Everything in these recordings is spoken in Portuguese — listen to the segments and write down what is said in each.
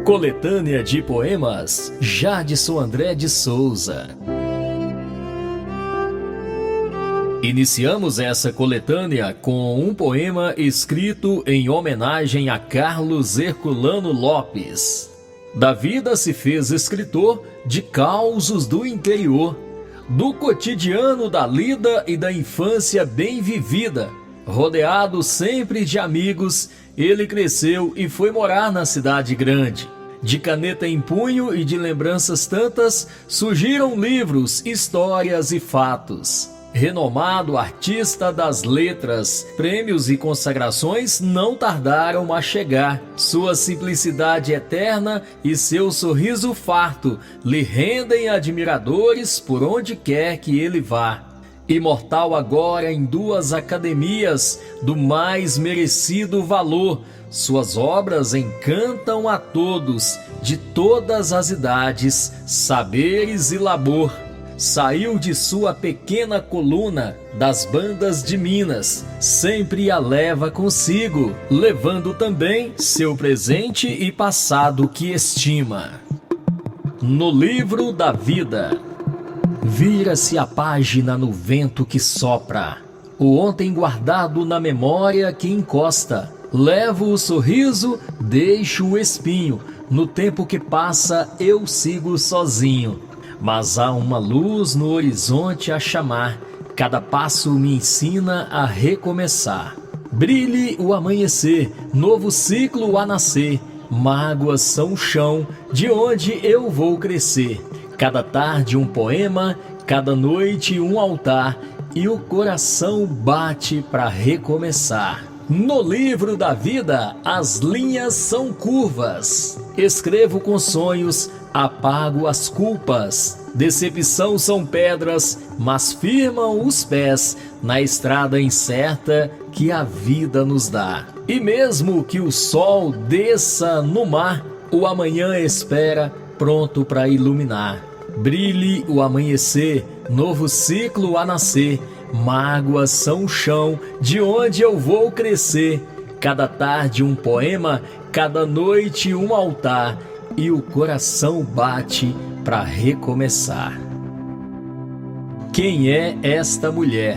Coletânea de poemas Jadson André de Souza. Iniciamos essa coletânea com um poema escrito em homenagem a Carlos Herculano Lopes. Da vida se fez escritor de causos do interior, do cotidiano da lida e da infância bem vivida. Rodeado sempre de amigos, ele cresceu e foi morar na cidade grande. De caneta em punho e de lembranças tantas, surgiram livros, histórias e fatos. Renomado artista das letras, prêmios e consagrações não tardaram a chegar. Sua simplicidade eterna e seu sorriso farto lhe rendem admiradores por onde quer que ele vá. Imortal agora em duas academias do mais merecido valor, suas obras encantam a todos, de todas as idades, saberes e labor. Saiu de sua pequena coluna das bandas de Minas, sempre a leva consigo, levando também seu presente e passado que estima. No livro da vida, vira-se a página no vento que sopra, o ontem guardado na memória que encosta. Levo o sorriso, deixo o espinho, no tempo que passa eu sigo sozinho. Mas há uma luz no horizonte a chamar, cada passo me ensina a recomeçar. Brilhe o amanhecer, novo ciclo a nascer, mágoas são o chão de onde eu vou crescer. Cada tarde um poema, cada noite um altar, e o coração bate para recomeçar. No livro da vida, as linhas são curvas. Escrevo com sonhos, apago as culpas. Decepção são pedras, mas firmam os pés na estrada incerta que a vida nos dá. E mesmo que o sol desça no mar, o amanhã espera, pronto para iluminar. Brilhe o amanhecer, novo ciclo a nascer. Mágoas são o chão de onde eu vou crescer. Cada tarde um poema, cada noite um altar, e o coração bate para recomeçar. Quem é esta mulher?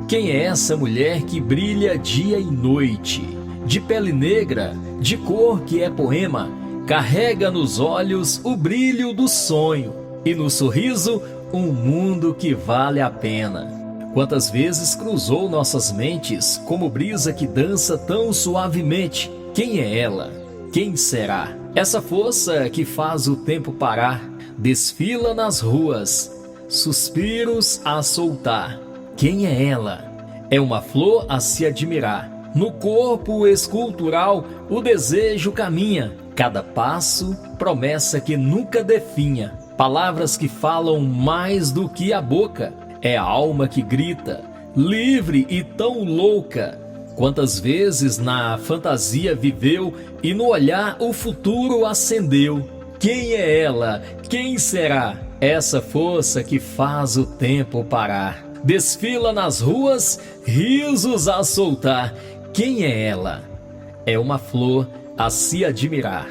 Quem é essa mulher que brilha dia e noite? De pele negra, de cor que é poema, carrega nos olhos o brilho do sonho e no sorriso um mundo que vale a pena. Quantas vezes cruzou nossas mentes como brisa que dança tão suavemente? Quem é ela? Quem será? Essa força que faz o tempo parar, desfila nas ruas, suspiros a soltar. Quem é ela? É uma flor a se admirar. No corpo escultural o desejo caminha. Cada passo, promessa que nunca definha. Palavras que falam mais do que a boca. É a alma que grita, livre e tão louca. Quantas vezes na fantasia viveu e no olhar o futuro acendeu. Quem é ela? Quem será? Essa força que faz o tempo parar. Desfila nas ruas, risos a soltar. Quem é ela? É uma flor a se admirar.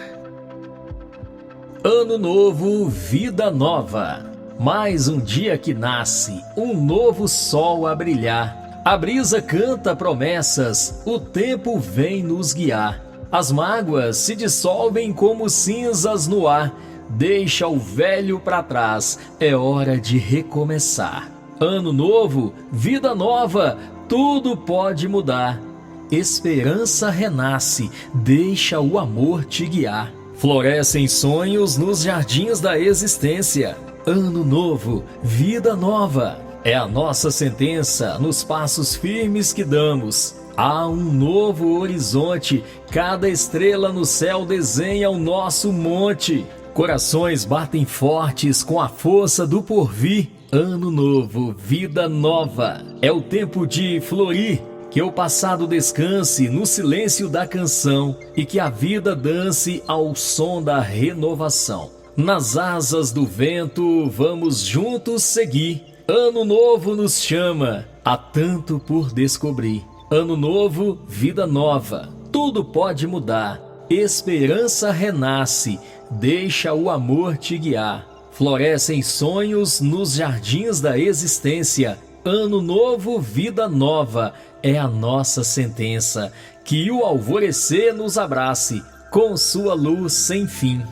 Ano novo, vida nova. Mais um dia que nasce, um novo sol a brilhar. A brisa canta promessas, o tempo vem nos guiar. As mágoas se dissolvem como cinzas no ar. Deixa o velho para trás, é hora de recomeçar. Ano novo, vida nova, tudo pode mudar. Esperança renasce, deixa o amor te guiar. Florescem sonhos nos jardins da existência. Ano novo, vida nova, é a nossa sentença nos passos firmes que damos. Há um novo horizonte, cada estrela no céu desenha o nosso monte. Corações batem fortes com a força do porvir. Ano novo, vida nova, é o tempo de florir. Que o passado descanse no silêncio da canção e que a vida dance ao som da renovação. Nas asas do vento vamos juntos seguir. Ano novo nos chama, há tanto por descobrir. Ano novo, vida nova, tudo pode mudar. esperança renasce, deixa o amor te guiar. Florescem sonhos nos jardins da existência, ano novo, vida nova, é a nossa sentença. Que o alvorecer nos abrace, com sua luz sem fim.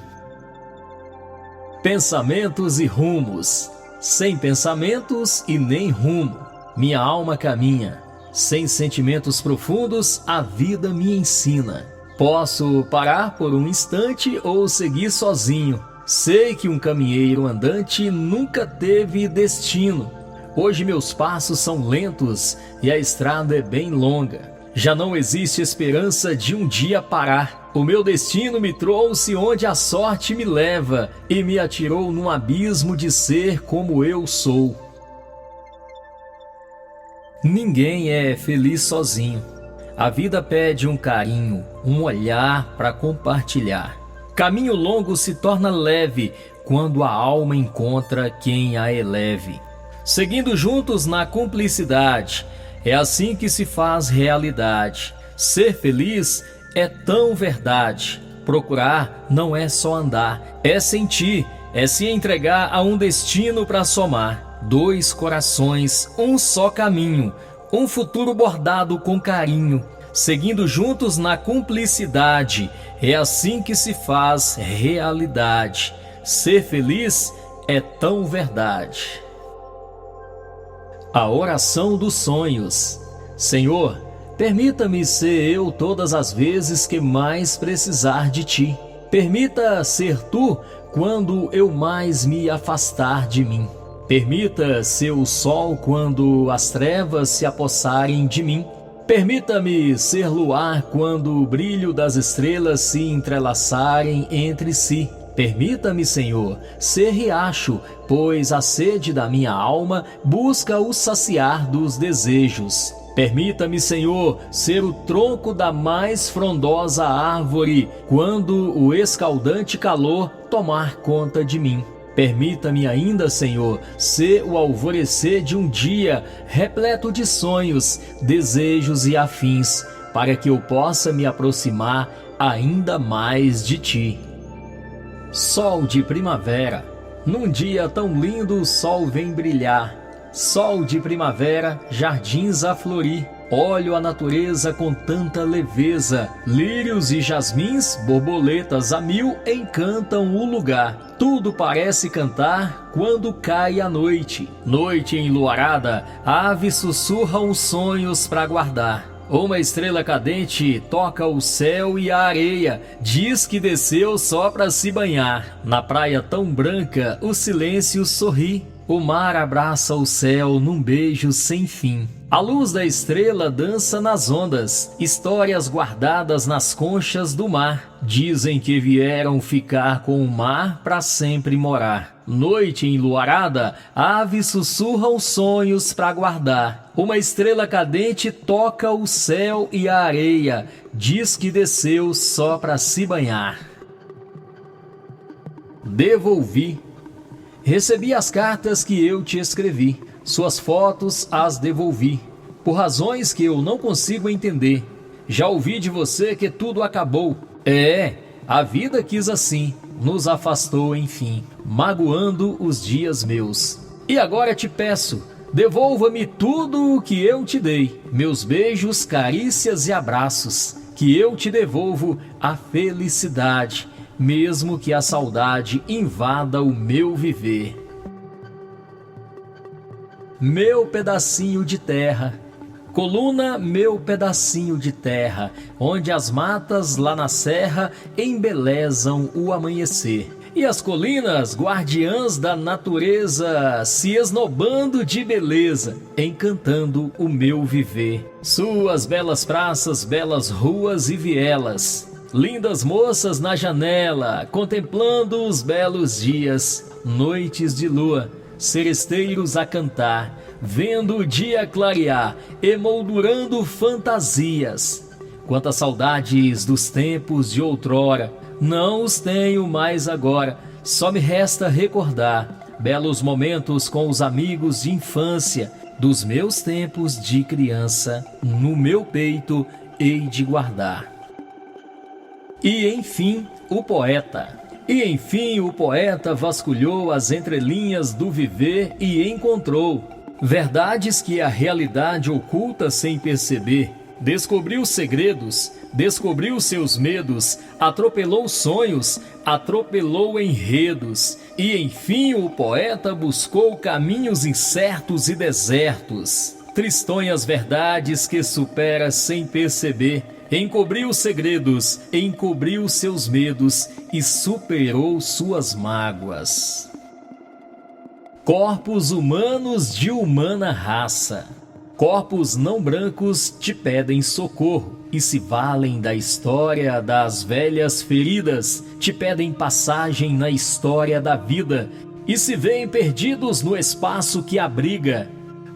Pensamentos e rumos. Sem pensamentos e nem rumo, minha alma caminha. Sem sentimentos profundos, a vida me ensina. Posso parar por um instante ou seguir sozinho. Sei que um caminheiro andante nunca teve destino. Hoje meus passos são lentos e a estrada é bem longa. Já não existe esperança de um dia parar. O meu destino me trouxe onde a sorte me leva e me atirou num abismo de ser como eu sou. Ninguém é feliz sozinho. A vida pede um carinho, um olhar para compartilhar. Caminho longo se torna leve quando a alma encontra quem a eleve. Seguindo juntos na cumplicidade, é assim que se faz realidade. Ser feliz é tão verdade. Procurar não é só andar, é sentir, é se entregar a um destino para somar. Dois corações, um só caminho, um futuro bordado com carinho. Seguindo juntos na cumplicidade, é assim que se faz realidade. Ser feliz é tão verdade. A oração dos sonhos. Senhor, permita-me ser eu todas as vezes que mais precisar de Ti. Permita ser Tu quando eu mais me afastar de mim. Permita ser o sol quando as trevas se apossarem de mim. Permita-me ser luar quando o brilho das estrelas se entrelaçarem entre si. Permita-me, Senhor, ser riacho, pois a sede da minha alma busca o saciar dos desejos. Permita-me, Senhor, ser o tronco da mais frondosa árvore, quando o escaldante calor tomar conta de mim. Permita-me ainda, Senhor, ser o alvorecer de um dia repleto de sonhos, desejos e afins, para que eu possa me aproximar ainda mais de Ti. Sol de primavera. Num dia tão lindo o sol vem brilhar. Sol de primavera, jardins a florir. Olho a natureza com tanta leveza. Lírios e jasmins, borboletas a mil encantam o lugar. Tudo parece cantar quando cai a noite. Noite enluarada, aves sussurram sonhos para guardar. Uma estrela cadente toca o céu e a areia, diz que desceu só para se banhar. Na praia tão branca, o silêncio sorri. O mar abraça o céu num beijo sem fim. A luz da estrela dança nas ondas, histórias guardadas nas conchas do mar. Dizem que vieram ficar com o mar para sempre morar. Noite enluarada, aves sussurram sonhos para guardar. Uma estrela cadente toca o céu e a areia, diz que desceu só para se banhar. Devolvi. Recebi as cartas que eu te escrevi, suas fotos as devolvi, por razões que eu não consigo entender. Já ouvi de você que tudo acabou. A vida quis assim, nos afastou enfim, magoando os dias meus. E agora te peço, devolva-me tudo o que eu te dei, meus beijos, carícias e abraços, que eu te devolvo a felicidade, mesmo que a saudade invada o meu viver. Meu pedacinho de terra, coluna, meu pedacinho de terra, onde as matas lá na serra embelezam o amanhecer. E as colinas, guardiãs da natureza, se esnobando de beleza, encantando o meu viver. Suas belas praças, belas ruas e vielas, lindas moças na janela, contemplando os belos dias, noites de lua, seresteiros a cantar, vendo o dia clarear, emoldurando fantasias. Quantas saudades dos tempos de outrora, não os tenho mais agora, só me resta recordar belos momentos com os amigos de infância, dos meus tempos de criança, no meu peito hei de guardar. E enfim, o poeta. E enfim o poeta vasculhou as entrelinhas do viver e encontrou verdades que a realidade oculta sem perceber. Descobriu segredos, descobriu seus medos, atropelou sonhos, atropelou enredos. E enfim o poeta buscou caminhos incertos e desertos. Tristonhas verdades que supera sem perceber. Encobriu segredos, encobriu seus medos e superou suas mágoas. Corpos humanos de humana raça. Corpos não brancos te pedem socorro e se valem da história das velhas feridas, te pedem passagem na história da vida e se veem perdidos no espaço que abriga.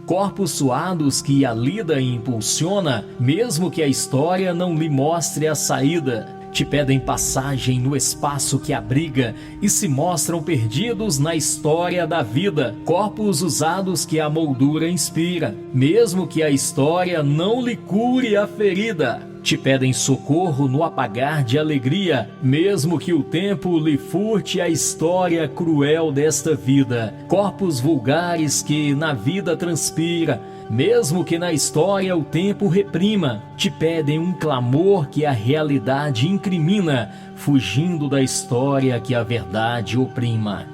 Corpos suados que a lida impulsiona, mesmo que a história não lhe mostre a saída. Te pedem passagem no espaço que abriga e se mostram perdidos na história da vida. Corpos usados que a moldura inspira, mesmo que a história não lhe cure a ferida. Te pedem socorro no apagar de alegria, mesmo que o tempo lhe furte a história cruel desta vida. Corpos vulgares que na vida transpira, mesmo que na história o tempo reprima. Te pedem um clamor que a realidade incrimina, fugindo da história que a verdade oprima.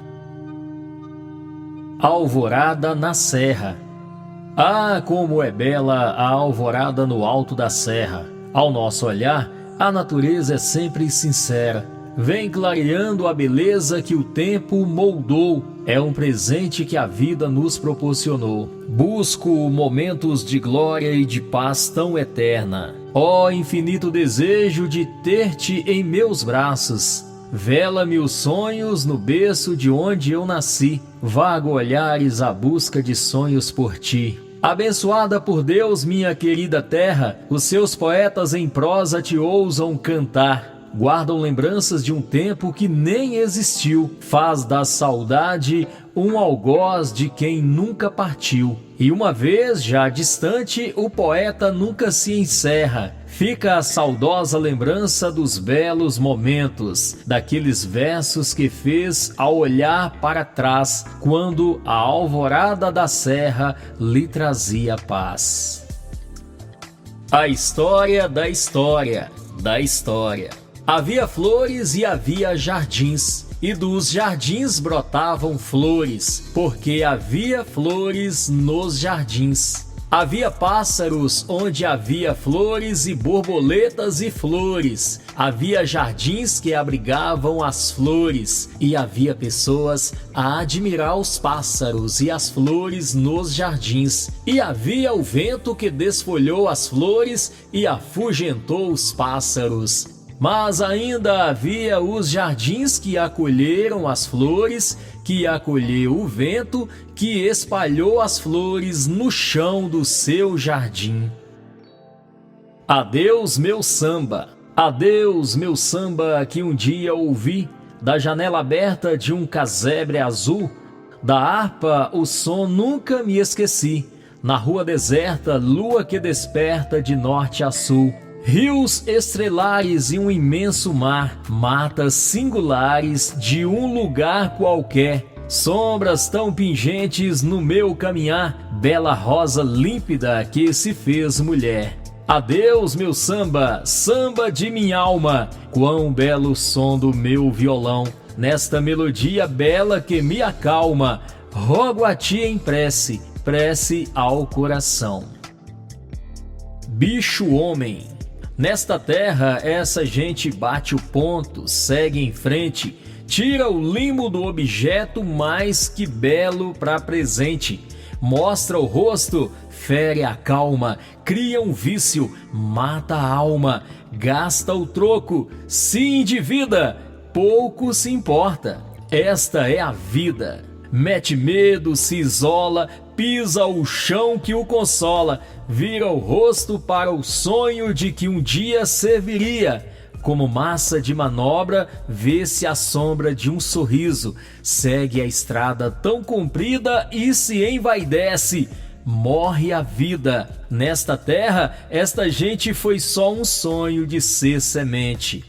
Alvorada na serra. Ah, como é bela a alvorada no alto da serra! Ao nosso olhar, a natureza é sempre sincera. Vem clareando a beleza que o tempo moldou. É um presente que a vida nos proporcionou. Busco momentos de glória e de paz tão eterna. Ó infinito desejo de ter-te em meus braços. Vela-me os sonhos no berço de onde eu nasci. Vago olhares à busca de sonhos por ti. Abençoada por Deus, minha querida terra, os seus poetas em prosa te ousam cantar. Guardam lembranças de um tempo que nem existiu. Faz da saudade um algoz de quem nunca partiu. E uma vez já distante, o poeta nunca se encerra. Fica a saudosa lembrança dos belos momentos, daqueles versos que fez ao olhar para trás, quando a alvorada da serra lhe trazia paz. A história da história, da história. Havia flores e havia jardins, e dos jardins brotavam flores, porque havia flores nos jardins. Havia pássaros onde havia flores e borboletas e flores. Havia jardins que abrigavam as flores e havia pessoas a admirar os pássaros e as flores nos jardins. E havia o vento que desfolhou as flores e afugentou os pássaros. Mas ainda havia os jardins que acolheram as flores, que acolheu o vento, que espalhou as flores no chão do seu jardim. Adeus, meu samba, que um dia ouvi, da janela aberta de um casebre azul, da harpa o som nunca me esqueci, na rua deserta, lua que desperta de norte a sul. Rios estrelares e um imenso mar, matas singulares de um lugar qualquer, sombras tão pingentes no meu caminhar, bela rosa límpida que se fez mulher. Adeus, meu samba, samba de minha alma, quão belo som do meu violão, nesta melodia bela que me acalma, rogo a ti em prece, prece ao coração. Bicho homem. Nesta terra, essa gente bate o ponto, segue em frente, tira o limo do objeto mais que belo para presente, mostra o rosto, fere a calma, cria um vício, mata a alma, gasta o troco, se endivida, pouco se importa. Esta é a vida. Mete medo, se isola, pisa o chão que o consola, vira o rosto para o sonho de que um dia serviria. Como massa de manobra, vê-se a sombra de um sorriso, segue a estrada tão comprida e se envaidece. Morre a vida. Nesta terra, esta gente foi só um sonho de ser semente.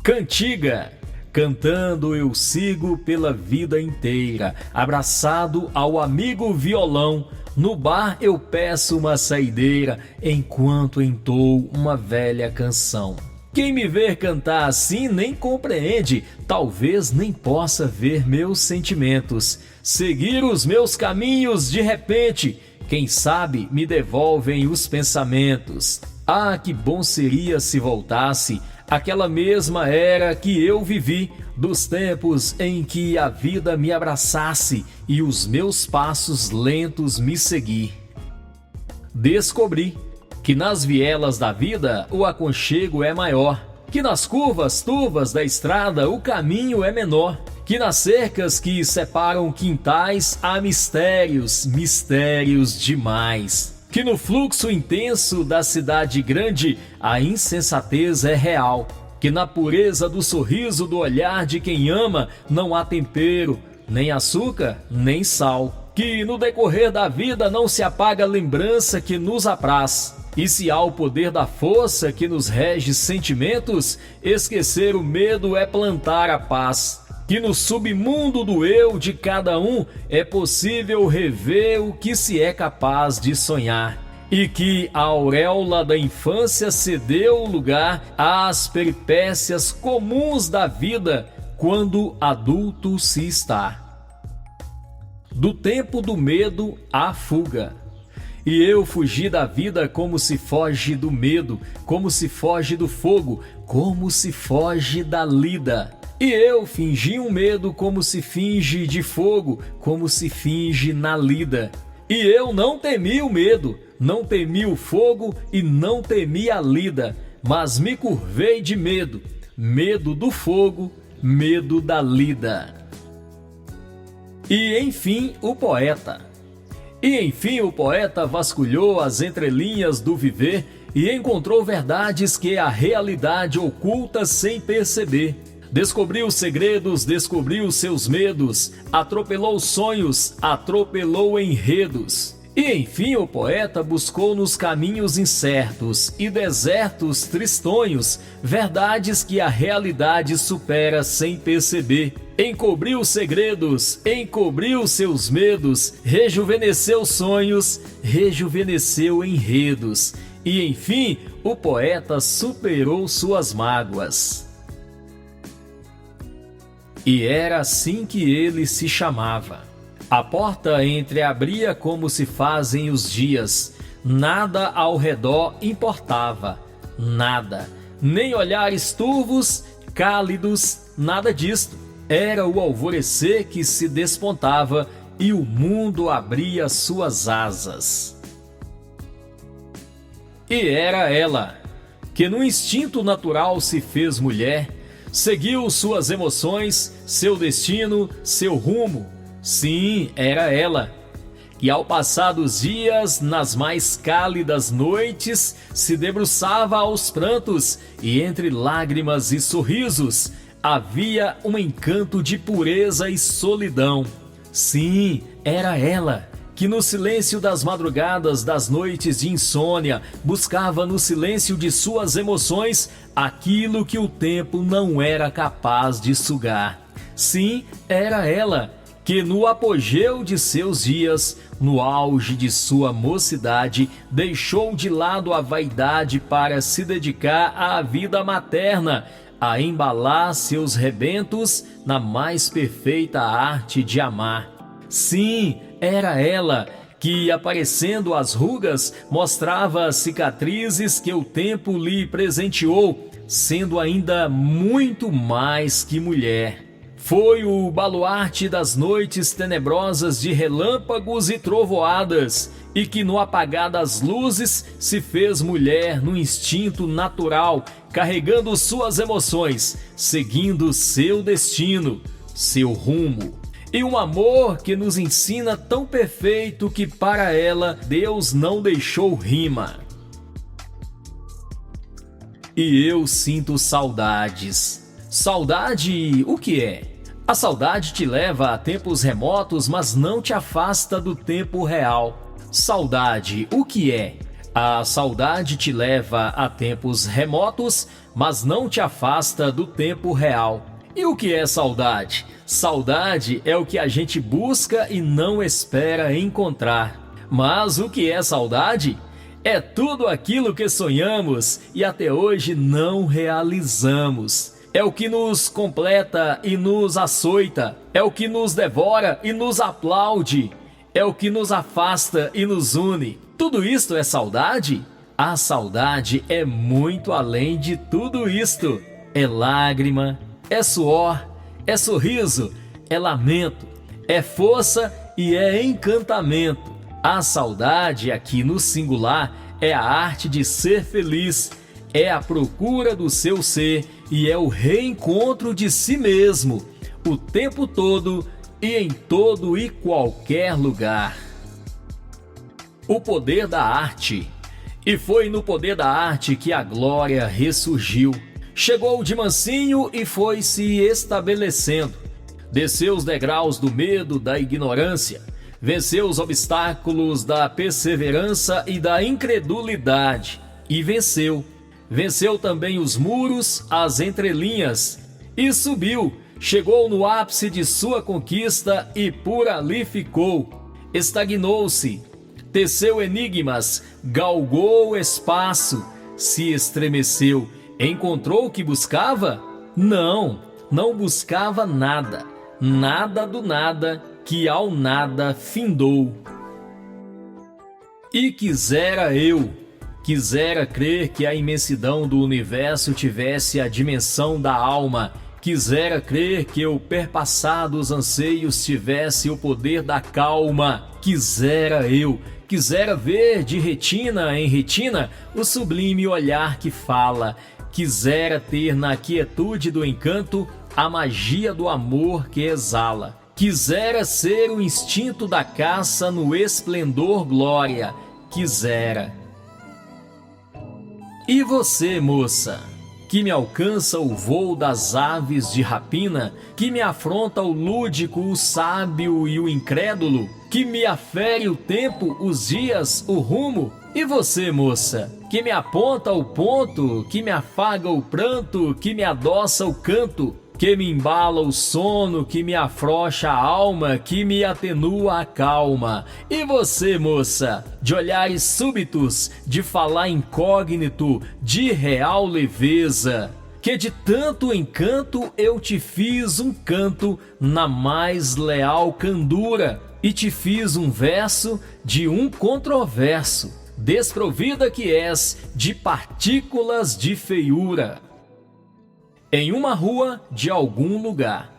Cantiga. Cantando eu sigo pela vida inteira, abraçado ao amigo violão. No bar eu peço uma saideira, enquanto entoo uma velha canção. Quem me ver cantar assim nem compreende, talvez nem possa ver meus sentimentos. Seguir os meus caminhos de repente, quem sabe me devolvem os pensamentos. Ah, que bom seria se voltasse aquela mesma era que eu vivi, dos tempos em que a vida me abraçasse e os meus passos lentos me seguir. Descobri que nas vielas da vida o aconchego é maior, que nas curvas turvas da estrada o caminho é menor, que nas cercas que separam quintais há mistérios, mistérios demais. Que no fluxo intenso da cidade grande a insensatez é real, que na pureza do sorriso do olhar de quem ama não há tempero, nem açúcar, nem sal, que no decorrer da vida não se apaga a lembrança que nos apraz, e se há o poder da força que nos rege sentimentos, esquecer o medo é plantar a paz. Que no submundo do eu de cada um é possível rever o que se é capaz de sonhar. E que a auréola da infância cedeu lugar às peripécias comuns da vida quando adulto se está. Do tempo do medo à fuga. E eu fugi da vida como se foge do medo, como se foge do fogo, como se foge da lida. E eu fingi um medo como se finge de fogo, como se finge na lida. E eu não temi o medo, não temi o fogo e não temi a lida, mas me curvei de medo, medo do fogo, medo da lida. E enfim o poeta. E enfim o poeta vasculhou as entrelinhas do viver e encontrou verdades que a realidade oculta sem perceber. Descobriu segredos, descobriu seus medos, atropelou sonhos, atropelou enredos. E enfim o poeta buscou nos caminhos incertos e desertos tristonhos verdades que a realidade supera sem perceber. Encobriu segredos, encobriu seus medos, rejuvenesceu sonhos, rejuvenesceu enredos. E enfim o poeta superou suas mágoas. E era assim que ele se chamava. A porta entreabria como se fazem os dias. Nada ao redor importava. Nada. Nem olhares turvos, cálidos, nada disto. Era o alvorecer que se despontava e o mundo abria suas asas. E era ela, que no instinto natural se fez mulher, seguiu suas emoções, seu destino, seu rumo. Sim, era ela, que ao passar dos dias, nas mais cálidas noites, se debruçava aos prantos e entre lágrimas e sorrisos havia um encanto de pureza e solidão. Sim, era ela, que no silêncio das madrugadas, das noites de insônia, buscava no silêncio de suas emoções aquilo que o tempo não era capaz de sugar. Sim, era ela, que no apogeu de seus dias, no auge de sua mocidade, deixou de lado a vaidade para se dedicar à vida materna, a embalar seus rebentos na mais perfeita arte de amar. Sim, era ela, que aparecendo as rugas, mostrava as cicatrizes que o tempo lhe presenteou, sendo ainda muito mais que mulher. Foi o baluarte das noites tenebrosas de relâmpagos e trovoadas, e que no apagar das luzes se fez mulher no instinto natural, carregando suas emoções, seguindo seu destino, seu rumo. E um amor que nos ensina tão perfeito que para ela Deus não deixou rima. E eu sinto saudades. Saudade, o que é? A saudade te leva a tempos remotos, mas não te afasta do tempo real. Saudade, o que é? A saudade te leva a tempos remotos, mas não te afasta do tempo real. E o que é saudade? Saudade é o que a gente busca e não espera encontrar. Mas o que é saudade? É tudo aquilo que sonhamos e até hoje não realizamos. É o que nos completa e nos açoita. É o que nos devora e nos aplaude. É o que nos afasta e nos une. Tudo isto é saudade? A saudade é muito além de tudo isto. É lágrima, é suor, é sorriso, é lamento, é força e é encantamento. A saudade, aqui no singular, é a arte de ser feliz, é a procura do seu ser e é o reencontro de si mesmo, o tempo todo e em todo e qualquer lugar. O poder da arte. E foi no poder da arte que a glória ressurgiu. Chegou de mansinho e foi se estabelecendo. Desceu os degraus do medo, da ignorância. Venceu os obstáculos da perseverança e da incredulidade. E venceu. Venceu também os muros, as entrelinhas. E subiu. Chegou no ápice de sua conquista e por ali ficou. Estagnou-se. Teceu enigmas, galgou o espaço, se estremeceu. Encontrou o que buscava? Não, não buscava nada. Nada do nada, que ao nada findou. E quisera crer que a imensidão do universo tivesse a dimensão da alma. Quisera crer que o perpassar dos anseios tivesse o poder da calma. Quisera ver de retina em retina o sublime olhar que fala. Quisera ter na quietude do encanto a magia do amor que exala. Quisera ser o instinto da caça no esplendor glória. Quisera. E você, moça, que me alcança o voo das aves de rapina, que me afronta o lúdico, o sábio e o incrédulo, que me afere o tempo, os dias, o rumo. E você, moça, que me aponta o ponto, que me afaga o pranto, que me adoça o canto, que me embala o sono, que me afrouxa a alma, que me atenua a calma. E você, moça, de olhares súbitos, de falar incógnito, de real leveza, que de tanto encanto eu te fiz um canto na mais leal candura, e te fiz um verso de um controverso, desprovida que és de partículas de feiura. Em uma rua de algum lugar.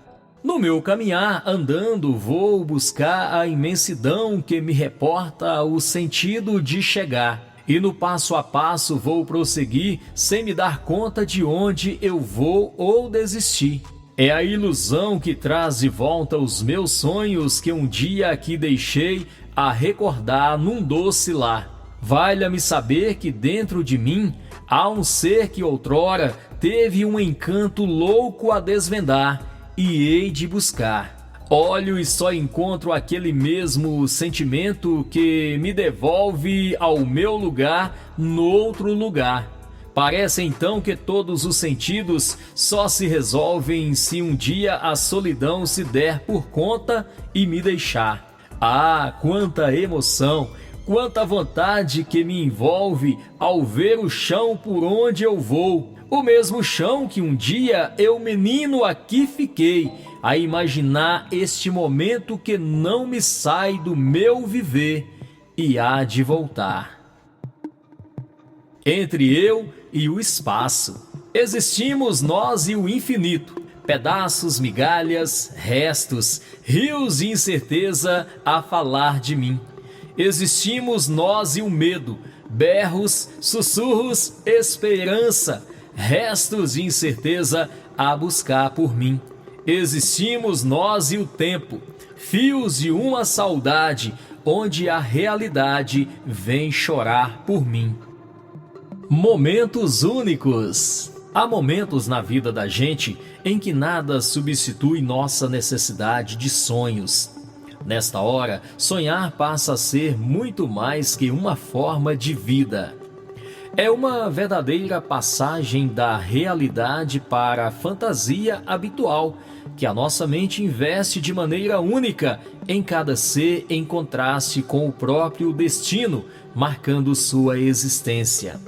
No meu caminhar, andando, vou buscar a imensidão que me reporta o sentido de chegar. E no passo a passo vou prosseguir, sem me dar conta de onde eu vou ou desistir. É a ilusão que traz de volta os meus sonhos que um dia aqui deixei a recordar num doce lar. Valha-me saber que dentro de mim há um ser que outrora teve um encanto louco a desvendar e hei de buscar. Olho e só encontro aquele mesmo sentimento que me devolve ao meu lugar noutro lugar. Parece então que todos os sentidos só se resolvem se um dia a solidão se der por conta e me deixar. Ah, quanta emoção! Quanta vontade que me envolve ao ver o chão por onde eu vou. O mesmo chão que um dia eu menino aqui fiquei, a imaginar este momento que não me sai do meu viver e há de voltar. Entre eu e o espaço, existimos nós e o infinito. Pedaços, migalhas, restos, rios de incerteza a falar de mim. Existimos nós e o medo, berros, sussurros, esperança, restos de incerteza a buscar por mim. Existimos nós e o tempo, fios de uma saudade, onde a realidade vem chorar por mim. Momentos únicos. Há momentos na vida da gente em que nada substitui nossa necessidade de sonhos. Nesta hora, sonhar passa a ser muito mais que uma forma de vida. É uma verdadeira passagem da realidade para a fantasia habitual, que a nossa mente investe de maneira única em cada ser em contraste com o próprio destino, marcando sua existência.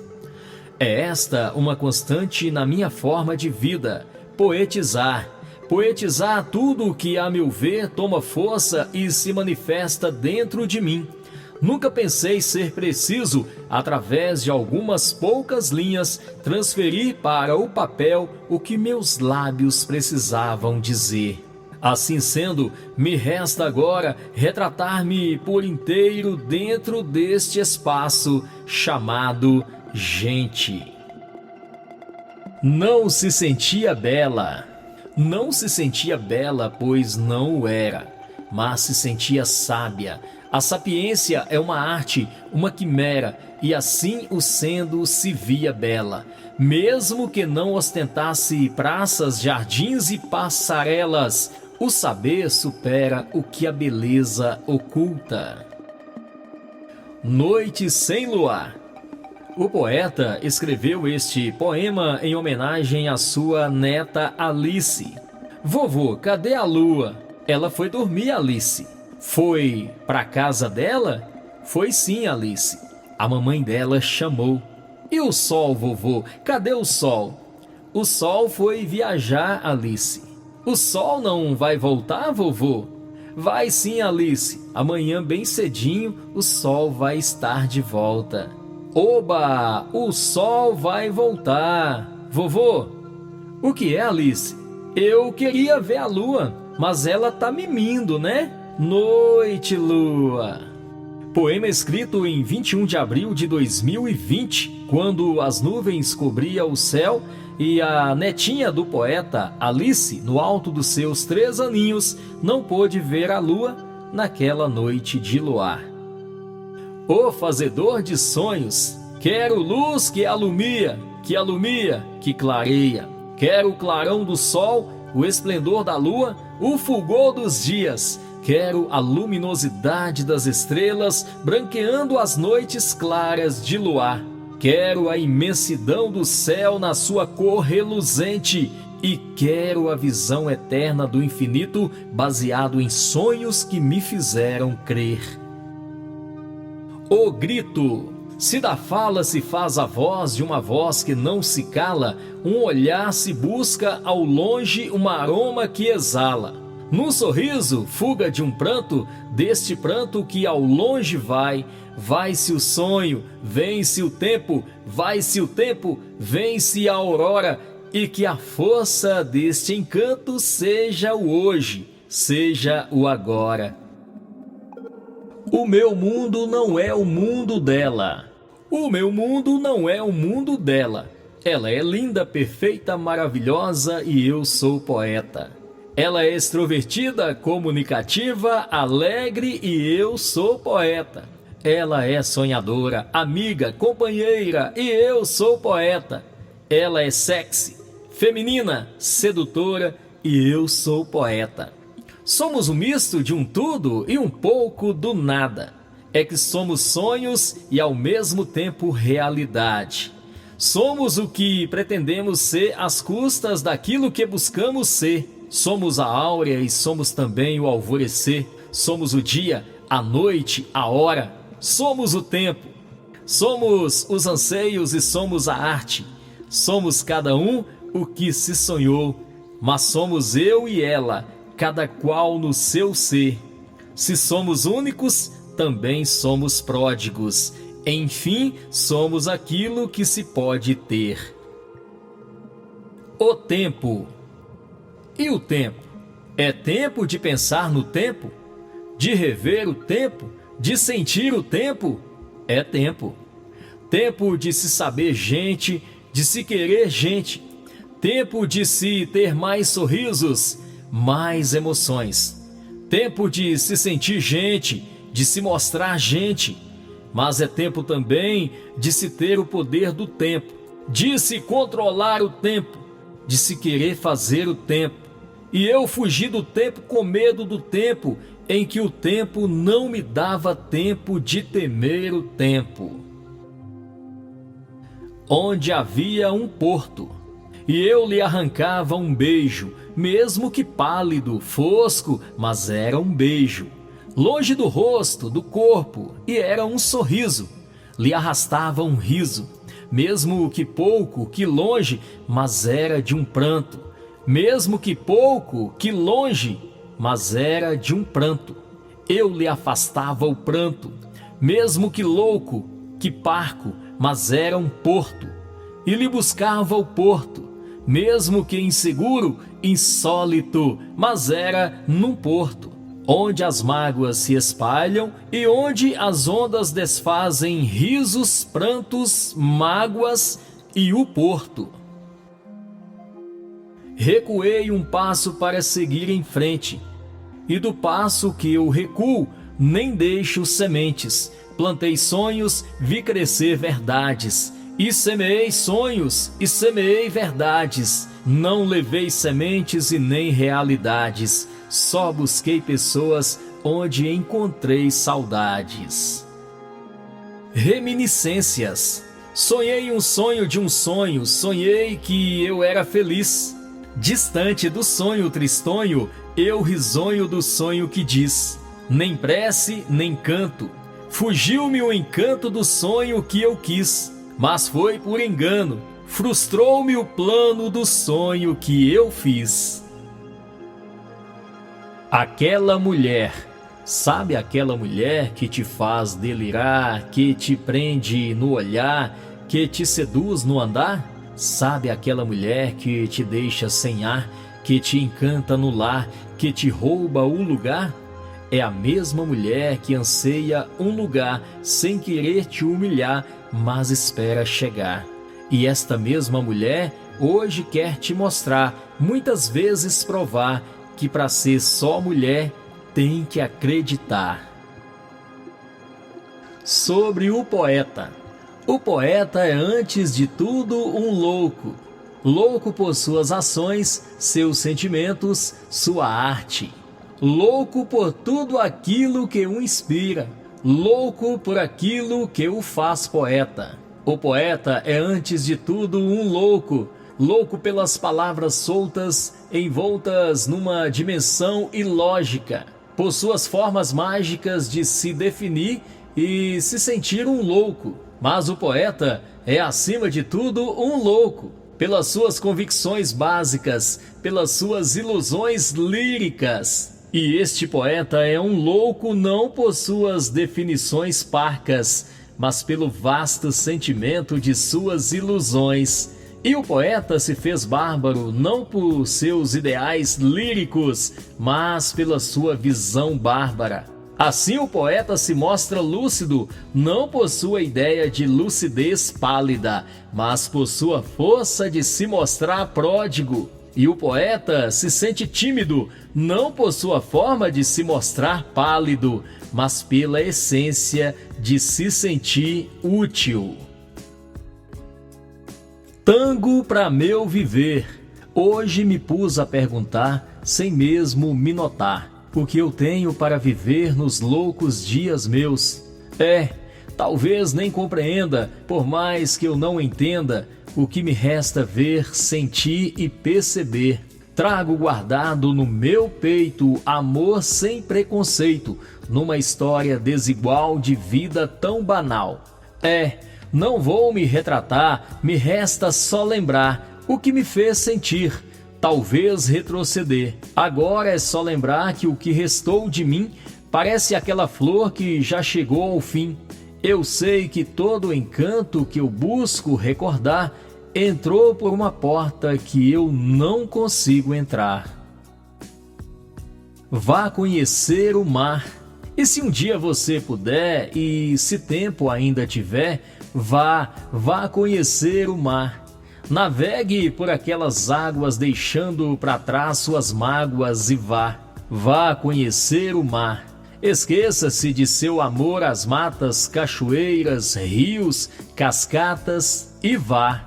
É esta uma constante na minha forma de vida: poetizar. Poetizar tudo o que, a meu ver, toma força e se manifesta dentro de mim. Nunca pensei ser preciso, através de algumas poucas linhas, transferir para o papel o que meus lábios precisavam dizer. Assim sendo, me resta agora retratar-me por inteiro dentro deste espaço chamado gente. Não se sentia bela. Não se sentia bela, pois não o era, mas se sentia sábia. A sapiência é uma arte, uma quimera, e assim o sendo se via bela, mesmo que não ostentasse praças, jardins e passarelas. O saber supera o que a beleza oculta. Noite sem luar. O poeta escreveu este poema em homenagem à sua neta Alice. Vovô, cadê a lua? Ela foi dormir, Alice. Foi para casa dela? Foi sim, Alice. A mamãe dela chamou. E o sol, vovô? Cadê o sol? O sol foi viajar, Alice. O sol não vai voltar, vovô? Vai sim, Alice. Amanhã bem cedinho o sol vai estar de volta. Oba! O sol vai voltar. Vovô? O que é, Alice? Eu queria ver a lua, mas ela tá mimindo, né? Noite, lua. Poema escrito em 21 de abril de 2020, quando as nuvens cobriam o céu e a netinha do poeta, Alice, no alto dos seus 3 aninhos, não pôde ver a lua naquela noite de luar. Ô fazedor de sonhos, quero luz que alumia, que clareia. Quero o clarão do sol, o esplendor da lua, o fulgor dos dias. Quero a luminosidade das estrelas branqueando as noites claras de luar. Quero a imensidão do céu na sua cor reluzente e quero a visão eterna do infinito baseado em sonhos que me fizeram crer. O grito. Se da fala se faz a voz de uma voz que não se cala, um olhar se busca ao longe um aroma que exala. Num sorriso, fuga de um pranto, deste pranto que ao longe vai. Vai-se o sonho, vence o tempo, vai-se o tempo, vence a aurora, e que a força deste encanto seja o hoje, seja o agora. O meu mundo não é o mundo dela. O meu mundo não é o mundo dela. Ela é linda, perfeita, maravilhosa e eu sou poeta. Ela é extrovertida, comunicativa, alegre e eu sou poeta. Ela é sonhadora, amiga, companheira e eu sou poeta. Ela é sexy, feminina, sedutora e eu sou poeta. Somos um misto de um tudo e um pouco do nada. É que somos sonhos e ao mesmo tempo realidade. Somos o que pretendemos ser às custas daquilo que buscamos ser. Somos a áurea e somos também o alvorecer. Somos o dia, a noite, a hora. Somos o tempo. Somos os anseios e somos a arte. Somos cada um o que se sonhou, mas somos eu e ela, cada qual no seu ser. Se somos únicos, também somos pródigos. Enfim, somos aquilo que se pode ter. O tempo. E o tempo? É tempo de pensar no tempo? De rever o tempo? De sentir o tempo? É tempo. Tempo de se saber gente, de se querer gente. Tempo de se ter mais sorrisos, mais emoções. Tempo de se sentir gente, de se mostrar gente. Mas é tempo também de se ter o poder do tempo, de se controlar o tempo, de se querer fazer o tempo. E eu fugi do tempo com medo do tempo, em que o tempo não me dava tempo de temer o tempo. onde havia um porto. E eu lhe arrancava um beijo, mesmo que pálido, fosco, mas era um beijo. Longe do rosto, do corpo, e era um sorriso. Lhe arrastava um riso, mesmo que pouco, que longe, mas era de um pranto. Mesmo que pouco, que longe, mas era de um pranto. Eu lhe afastava o pranto, mesmo que louco, que parco, mas era um porto. E lhe buscava o porto, mesmo que inseguro, insólito, mas era num porto, onde as mágoas se espalham e onde as ondas desfazem risos, prantos, mágoas e o porto. Recuei um passo para seguir em frente, e do passo que eu recuo, nem deixo sementes. Plantei sonhos, vi crescer verdades, e semeei sonhos, e semeei verdades. Não levei sementes e nem realidades, só busquei pessoas onde encontrei saudades. Reminiscências. Sonhei um sonho de um sonho, sonhei que eu era feliz. Distante do sonho tristonho, eu risonho do sonho que diz: nem prece, nem canto. Fugiu-me o encanto do sonho que eu quis, mas foi por engano, frustrou-me o plano do sonho que eu fiz. Aquela mulher, sabe aquela mulher que te faz delirar, que te prende no olhar, que te seduz no andar? Sabe aquela mulher que te deixa sem ar, que te encanta no lar, que te rouba o lugar? É a mesma mulher que anseia um lugar sem querer te humilhar, mas espera chegar. E esta mesma mulher hoje quer te mostrar, muitas vezes provar, que para ser só mulher tem que acreditar. Sobre o poeta. O poeta é antes de tudo um louco. Louco por suas ações, seus sentimentos, sua arte. Louco por tudo aquilo que o inspira. Louco por aquilo que o faz poeta. O poeta é antes de tudo um louco. Louco pelas palavras soltas, envoltas numa dimensão ilógica. Por suas formas mágicas de se definir e se sentir um louco. Mas o poeta é, acima de tudo, um louco, pelas suas convicções básicas, pelas suas ilusões líricas. E este poeta é um louco não por suas definições parcas, mas pelo vasto sentimento de suas ilusões. E o poeta se fez bárbaro não por seus ideais líricos, mas pela sua visão bárbara. Assim o poeta se mostra lúcido, não por sua ideia de lucidez pálida, mas por sua força de se mostrar pródigo. E o poeta se sente tímido, não por sua forma de se mostrar pálido, mas pela essência de se sentir útil. Tango para meu viver. Hoje me pus a perguntar, sem mesmo me notar, o que eu tenho para viver nos loucos dias meus. Talvez nem compreenda, por mais que eu não entenda, o que me resta ver, sentir e perceber. Trago guardado no meu peito amor sem preconceito, numa história desigual de vida tão banal. Não vou me retratar, me resta só lembrar o que me fez sentir. Talvez retroceder. Agora é só lembrar que o que restou de mim parece aquela flor que já chegou ao fim. Eu sei que todo o encanto que eu busco recordar entrou por uma porta que eu não consigo entrar. Vá conhecer o mar. E se um dia você puder, e se tempo ainda tiver, vá conhecer o mar. Navegue por aquelas águas deixando para trás suas mágoas e vá conhecer o mar. Esqueça-se de seu amor às matas, cachoeiras, rios, cascatas e vá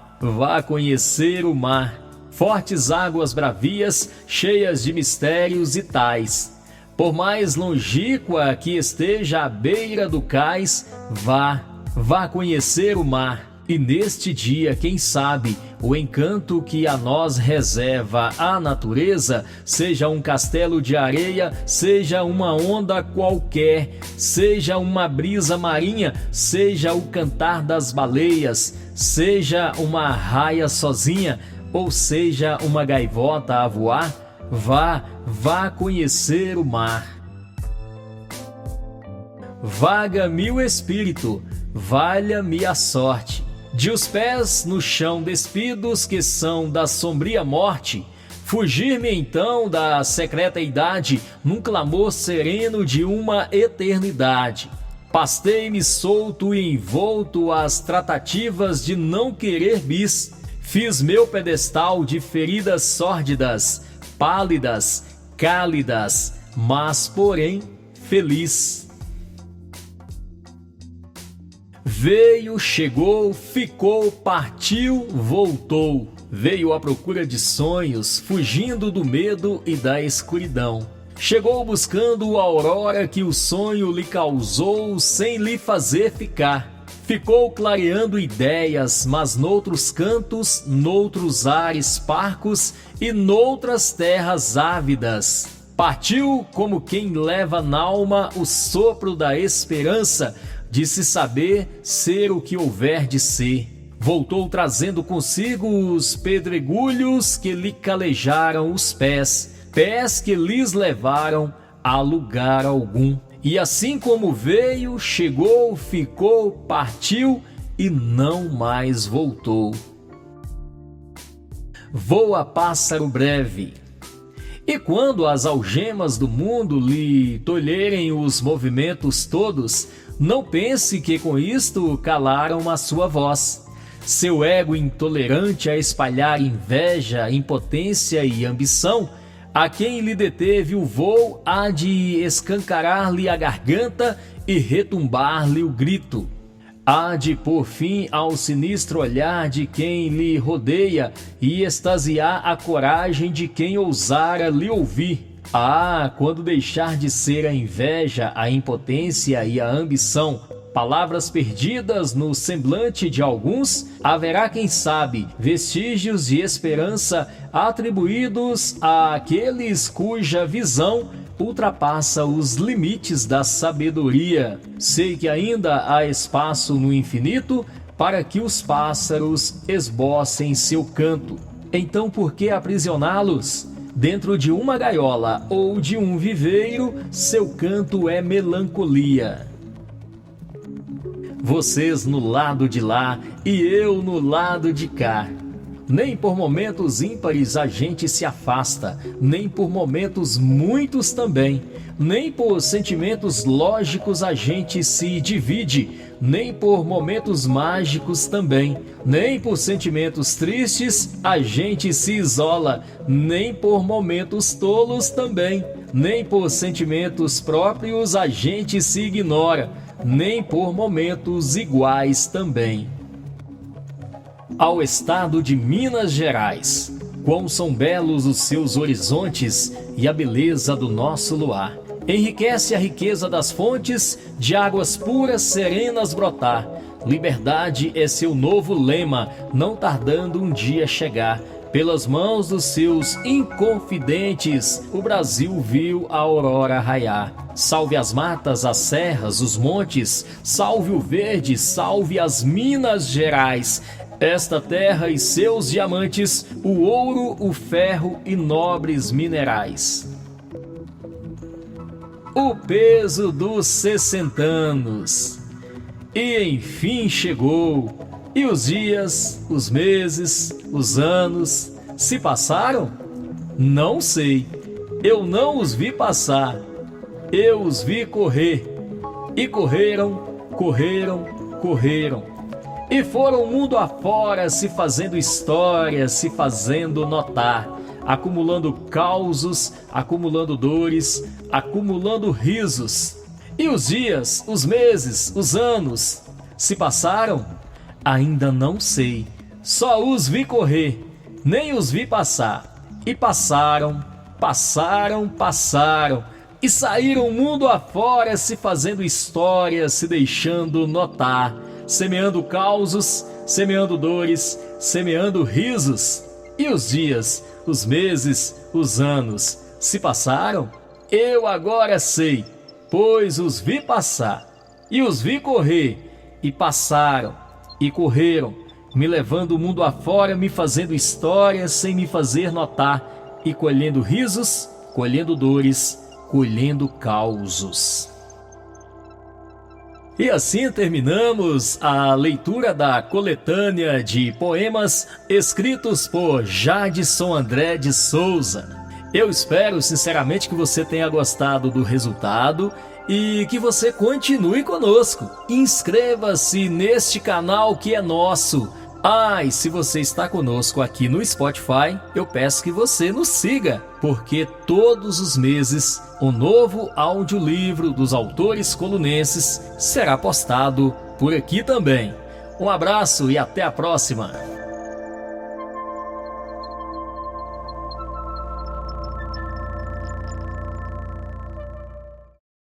conhecer o mar. Fortes águas bravias, cheias de mistérios e tais. Por mais longínqua que esteja à beira do cais, vá conhecer o mar. E neste dia, quem sabe, o encanto que a nós reserva a natureza, seja um castelo de areia, seja uma onda qualquer, seja uma brisa marinha, seja o cantar das baleias, seja uma arraia sozinha, ou seja uma gaivota a voar, vá conhecer o mar. Vaga-me o espírito, valha-me a sorte, de os pés no chão despidos que são da sombria morte, fugir-me então da secreta idade, num clamor sereno de uma eternidade. Pastei-me solto e envolto às tratativas de não querer bis, fiz meu pedestal de feridas sórdidas, pálidas, cálidas, mas porém feliz. Veio, chegou, ficou, partiu, voltou. Veio à procura de sonhos, fugindo do medo e da escuridão. Chegou buscando a aurora que o sonho lhe causou sem lhe fazer ficar. Ficou clareando ideias, mas noutros cantos, noutros ares parcos e noutras terras ávidas. Partiu como quem leva nalma o sopro da esperança, de se saber ser o que houver de ser. Voltou trazendo consigo os pedregulhos que lhe calejaram os pés, pés que lhes levaram a lugar algum. E assim como veio, chegou, ficou, partiu e não mais voltou. Voa, pássaro breve. E quando as algemas do mundo lhe tolherem os movimentos todos, não pense que com isto calaram a sua voz. Seu ego intolerante a espalhar inveja, impotência e ambição, a quem lhe deteve o voo há de escancarar-lhe a garganta e retumbar-lhe o grito. Há de pôr fim ao sinistro olhar de quem lhe rodeia e extasiar a coragem de quem ousara lhe ouvir. Quando deixar de ser a inveja, a impotência e a ambição palavras perdidas no semblante de alguns, haverá, quem sabe, vestígios de esperança atribuídos àqueles cuja visão ultrapassa os limites da sabedoria. Sei que ainda há espaço no infinito para que os pássaros esbocem seu canto. Então, por que aprisioná-los? Dentro de uma gaiola ou de um viveiro, seu canto é melancolia. Vocês no lado de lá e eu no lado de cá. Nem por momentos ímpares a gente se afasta, nem por momentos muitos também. Nem por sentimentos lógicos a gente se divide, nem por momentos mágicos também. Nem por sentimentos tristes a gente se isola, nem por momentos tolos também. Nem por sentimentos próprios a gente se ignora, nem por momentos iguais também. Ao estado de Minas Gerais, quão são belos os seus horizontes e a beleza do nosso luar. Enriquece a riqueza das fontes, de águas puras serenas brotar. Liberdade é seu novo lema, não tardando um dia chegar. Pelas mãos dos seus inconfidentes, o Brasil viu a aurora raiar. Salve as matas, as serras, os montes, salve o verde, salve as Minas Gerais. Esta terra e seus diamantes, o ouro, o ferro e nobres minerais. O peso dos 60 anos. E enfim chegou. E os dias, os meses, os anos se passaram? Não sei. Eu não os vi passar. Eu os vi correr. E correram, correram, correram. E foram mundo afora se fazendo história, se fazendo notar, acumulando causos, acumulando dores, acumulando risos. E os dias, os meses, os anos se passaram? Ainda não sei. Só os vi correr, nem os vi passar. E passaram, passaram, passaram. E saíram mundo afora se fazendo história, se deixando notar, semeando causos, semeando dores, semeando risos. E os dias, os meses, os anos se passaram? Eu agora sei, pois os vi passar, e os vi correr, e passaram, e correram, me levando o mundo afora, me fazendo histórias sem me fazer notar, e colhendo risos, colhendo dores, colhendo causos. E assim terminamos a leitura da coletânea de poemas escritos por Jadson André de Souza. Eu espero sinceramente que você tenha gostado do resultado e que você continue conosco. Inscreva-se neste canal que é nosso. E se você está conosco aqui no Spotify, eu peço que você nos siga, porque todos os meses um novo audiolivro dos autores colunenses será postado por aqui também. Um abraço e até a próxima!